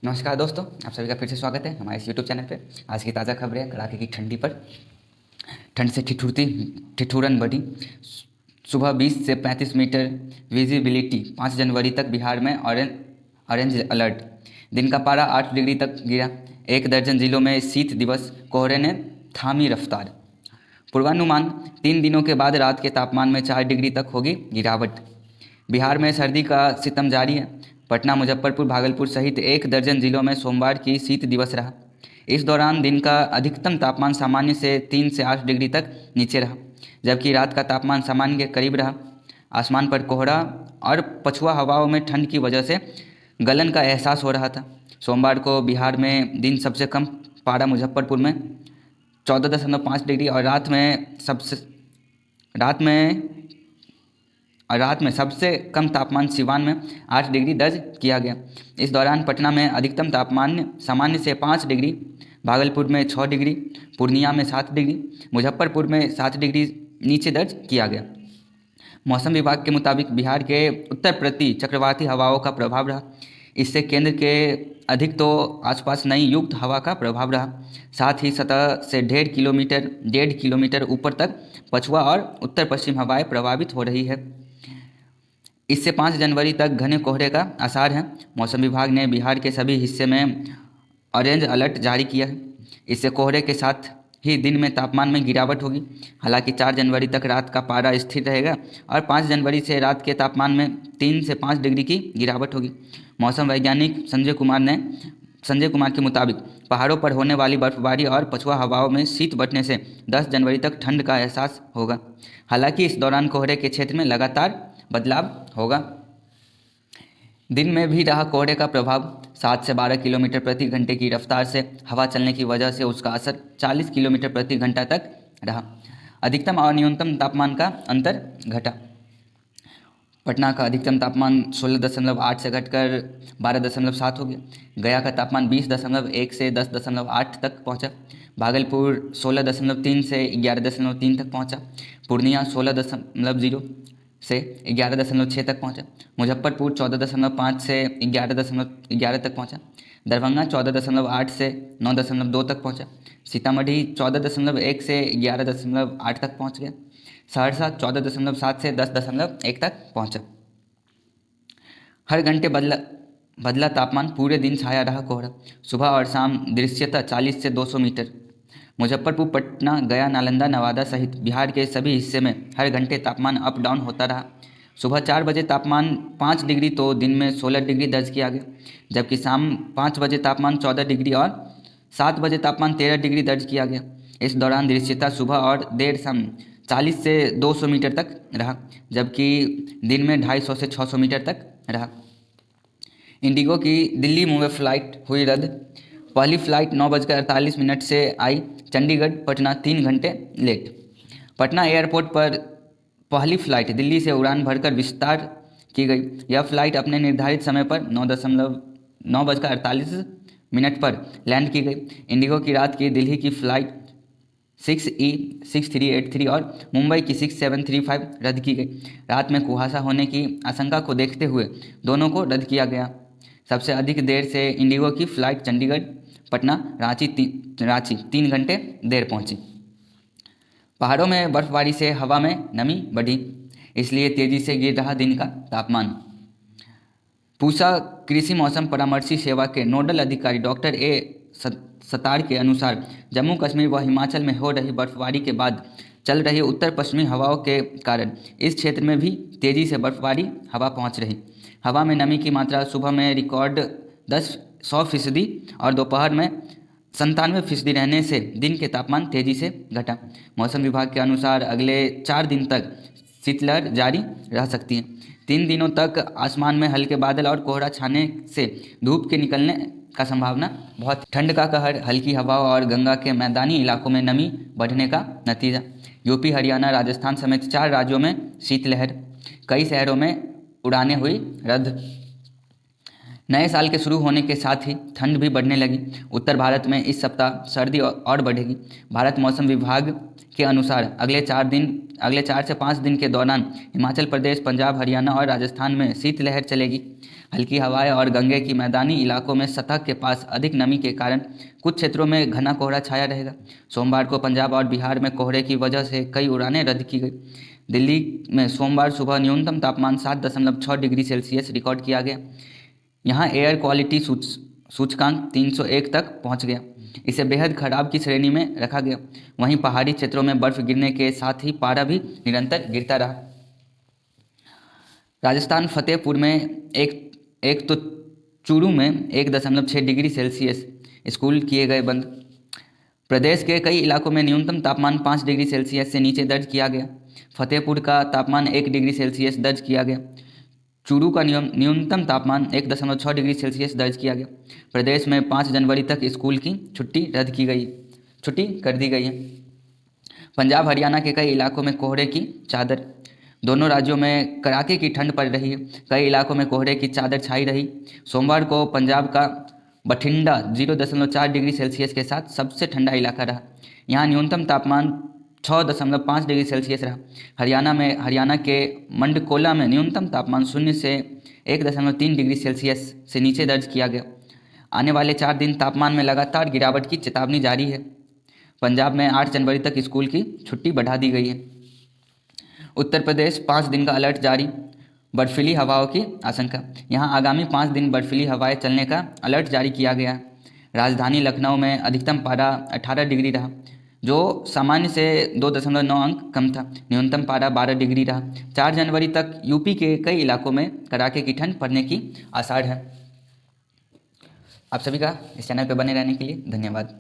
नमस्कार दोस्तों, आप सभी का फिर से स्वागत है हमारे इस यूट्यूब चैनल पे। आज की ताज़ा खबरें कड़ाके की ठंडी पर। ठंड से ठिठुरन बढ़ी। सुबह 20 से 35 मीटर विजिबिलिटी। 5 जनवरी तक बिहार में ऑरेंज अलर्ट। दिन का पारा 8 डिग्री तक गिरा। 1 दर्जन जिलों में शीत दिवस। कोहरे ने थामी रफ्तार। पूर्वानुमान, 3 दिनों के बाद रात के तापमान में 4 डिग्री तक होगी गिरावट। बिहार में सर्दी का सितम जारी है। पटना, मुजफ्फरपुर, भागलपुर सहित 1 दर्जन जिलों में सोमवार की शीत दिवस रहा। इस दौरान दिन का अधिकतम तापमान सामान्य से 3 से 8 डिग्री तक नीचे रहा, जबकि रात का तापमान सामान्य के करीब रहा। आसमान पर कोहरा और पछुआ हवाओं में ठंड की वजह से गलन का एहसास हो रहा था। सोमवार को बिहार में दिन सबसे कम पारा मुजफ्फरपुर में 14.5 डिग्री और रात में सबसे कम तापमान सिवान में 8 डिग्री दर्ज किया गया। इस दौरान पटना में अधिकतम तापमान सामान्य से 5 डिग्री, भागलपुर में 6 डिग्री, पूर्णिया में 7 डिग्री, मुजफ्फरपुर में 7 डिग्री नीचे दर्ज किया गया। मौसम विभाग के मुताबिक बिहार के उत्तर प्रति चक्रवाती हवाओं का प्रभाव रहा। इससे केंद्र के अधिक तो आसपास नई युक्त हवा का प्रभाव रहा। साथ ही सतह से 1.5 किलोमीटर ऊपर तक पछुआ और उत्तर पश्चिम हवाएं प्रभावित हो रही है। इससे 5 जनवरी तक घने कोहरे का आसार है। मौसम विभाग ने बिहार के सभी हिस्से में ऑरेंज अलर्ट जारी किया है। इससे कोहरे के साथ ही दिन में तापमान में गिरावट होगी। हालांकि 4 जनवरी तक रात का पारा स्थिर रहेगा और 5 जनवरी से रात के तापमान में 3 से 5 डिग्री की गिरावट होगी। मौसम वैज्ञानिक संजय कुमार के मुताबिक पहाड़ों पर होने वाली बर्फबारी और पछुआ हवाओं में शीत बढ़ने से 10 जनवरी तक ठंड का एहसास होगा। हालांकि इस दौरान कोहरे के क्षेत्र में लगातार बदलाव होगा। दिन में भी रहा कोहरे का प्रभाव। 7 से 12 किलोमीटर प्रति घंटे की रफ्तार से हवा चलने की वजह से उसका असर 40 किलोमीटर प्रति घंटा तक रहा। अधिकतम और न्यूनतम तापमान का अंतर घटा। पटना का अधिकतम तापमान 16.8 से घटकर 12.7 हो गया। गया का तापमान 20.1 से 10.8 तक पहुंचा। भागलपुर 16.3 से 11.3 तक पहुंचा। पूर्णिया 16.0 से 11.6 तक पहुंचा। मुजफ्फरपुर 14.5 से 11 तक पहुंचा। दरभंगा 14.8 से 9.2 तक पहुंचा। सीतामढ़ी 14.1 से 11.8 तक पहुंच गया। सहरसा 14.7 से 10.1 तक पहुंचा। हर घंटे बदला तापमान। पूरे दिन छाया रहा कोहरा। सुबह और शाम दृश्यता 40 से 200 मीटर। मुजफ्फरपुर, पटना, गया, नालंदा, नवादा सहित बिहार के सभी हिस्से में हर घंटे तापमान अप डाउन होता रहा। सुबह 4 बजे तापमान 5 डिग्री तो दिन में 16 डिग्री दर्ज किया गया, जबकि शाम 5 बजे तापमान 14 डिग्री और 7 बजे तापमान 13 डिग्री दर्ज किया गया। इस दौरान दृश्यता सुबह और देर शाम 40 से 200 मीटर तक रहा, जबकि दिन में 250 से 600 मीटर तक रहा। इंडिगो की दिल्ली मुंबई फ्लाइट हुई रद्द। पहली फ्लाइट 9:48 से आई। चंडीगढ़ पटना 3 घंटे लेट। पटना एयरपोर्ट पर पहली फ्लाइट दिल्ली से उड़ान भरकर विस्तार की गई। यह फ्लाइट अपने निर्धारित समय पर 9:48 पर लैंड की गई। इंडिगो की रात की दिल्ली की फ्लाइट 6E6383 और मुंबई की 6735 रद्द की गई। रात में कुहासा होने की आशंका को देखते हुए दोनों को रद्द किया गया। सबसे अधिक देर से इंडिगो की फ्लाइट चंडीगढ़ पटना रांची 3 घंटे देर पहुंची। पहाड़ों में बर्फबारी से हवा में नमी बढ़ी, इसलिए तेजी से गिर रहा दिन का तापमान। पूसा कृषि मौसम परामर्शी सेवा के नोडल अधिकारी डॉक्टर ए सतार के अनुसार जम्मू कश्मीर व हिमाचल में हो रही बर्फबारी के बाद चल रही उत्तर पश्चिमी हवाओं के कारण इस क्षेत्र में भी तेजी से बर्फबारी हवा पहुंच रही। हवा में नमी की मात्रा सुबह में रिकॉर्ड 100% और दोपहर में 97% रहने से दिन के तापमान तेजी से घटा। मौसम विभाग के अनुसार अगले 4 दिन तक शीतलहर जारी रह सकती है। 3 दिनों तक आसमान में हल्के बादल और कोहरा छाने से धूप के निकलने का संभावना बहुत। ठंड का कहर, हल्की हवाओं और गंगा के मैदानी इलाकों में नमी बढ़ने का नतीजा। यूपी, हरियाणा, राजस्थान समेत 4 राज्यों में शीतलहर। कई शहरों में उड़ानें हुई रद्द। नए साल के शुरू होने के साथ ही ठंड भी बढ़ने लगी। उत्तर भारत में इस सप्ताह सर्दी और बढ़ेगी। भारत मौसम विभाग के अनुसार अगले 4 से 5 दिन के दौरान हिमाचल प्रदेश, पंजाब, हरियाणा और राजस्थान में शीतलहर चलेगी। हल्की हवाएं और गंगे की मैदानी इलाकों में सतह के पास अधिक नमी के कारण कुछ क्षेत्रों में घना कोहरा छाया रहेगा। सोमवार को पंजाब और बिहार में कोहरे की वजह से कई उड़ानें रद्द की गई। दिल्ली में सोमवार सुबह न्यूनतम तापमान 7.6 डिग्री सेल्सियस रिकॉर्ड किया गया। यहाँ एयर क्वालिटी सूचकांक 301 तक पहुँच गया। इसे बेहद खराब की श्रेणी में रखा गया। वहीं पहाड़ी क्षेत्रों में बर्फ गिरने के साथ ही पारा भी निरंतर गिरता रहा। राजस्थान फतेहपुर में एक तो चूरू में 1.6 डिग्री सेल्सियस स्कूल किए गए बंद। प्रदेश के कई इलाकों में न्यूनतम तापमान 5 डिग्री सेल्सियस से नीचे दर्ज किया गया। फतेहपुर का तापमान 1 डिग्री सेल्सियस दर्ज किया गया। चूरू का न्यूनतम तापमान 1.6 डिग्री सेल्सियस दर्ज किया गया। प्रदेश में 5 जनवरी तक स्कूल की छुट्टी कर दी गई है। पंजाब हरियाणा के कई इलाकों में कोहरे की चादर। दोनों राज्यों में कड़ाके की ठंड पड़ रही है। कई इलाकों में कोहरे की चादर छाई रही। सोमवार को पंजाब का बठिंडा 0.4 डिग्री सेल्सियस के साथ सबसे ठंडा इलाका रहा। यहाँ न्यूनतम तापमान 6.5 डिग्री सेल्सियस रहा। हरियाणा के मंडकोला में न्यूनतम तापमान 0 से 1.3 डिग्री सेल्सियस से नीचे दर्ज किया गया। आने वाले 4 दिन तापमान में लगातार गिरावट की चेतावनी जारी है। पंजाब में 8 जनवरी तक स्कूल की छुट्टी बढ़ा दी गई है। उत्तर प्रदेश 5 दिन का अलर्ट जारी। बर्फीली हवाओं की आशंका। यहाँ आगामी 5 दिन बर्फीली हवाएं चलने का अलर्ट जारी किया गया है। राजधानी लखनऊ में अधिकतम पारा 18 डिग्री रहा, जो सामान्य से 2.9 अंक कम था। न्यूनतम पारा 12 डिग्री रहा। 4 जनवरी तक यूपी के कई इलाकों में कड़ाके की ठंड पड़ने की आसार है। आप सभी का इस चैनल पर बने रहने के लिए धन्यवाद।